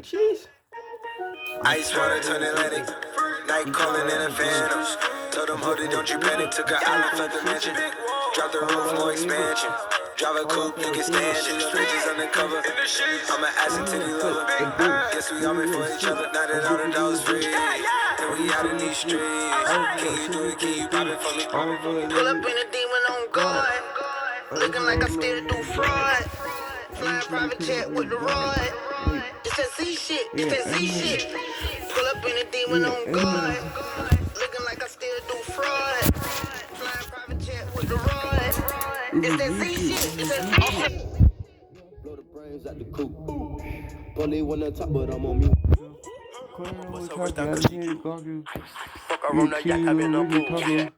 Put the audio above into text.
Jeez. Ice water turn Atlantic. Night calling in a phantom. Told them, hold it, don't you panic. Took an island, left the mansion. Drop the roof, more expansion. Drive a coupe, you can stand it. Bridges undercover. I'm an ass and titty lover. Guess we all made for each other. Now that all the dogs free. And we out in these streets. Can you do it? Can you pop it for me? Pull up in a demon on guard. Looking like I still do fraud. Flying private jet with the rod. It's that Z shit. It's that Z shit. Pull up in a demon on guard. Looking like I still do fraud. Flying private jet with the rod. It's that Z shit. It's that Z shit. Blow the brains out the coop. Polly wanna talk, but I'm on mute. What's up with that? Fuck around that, I've been on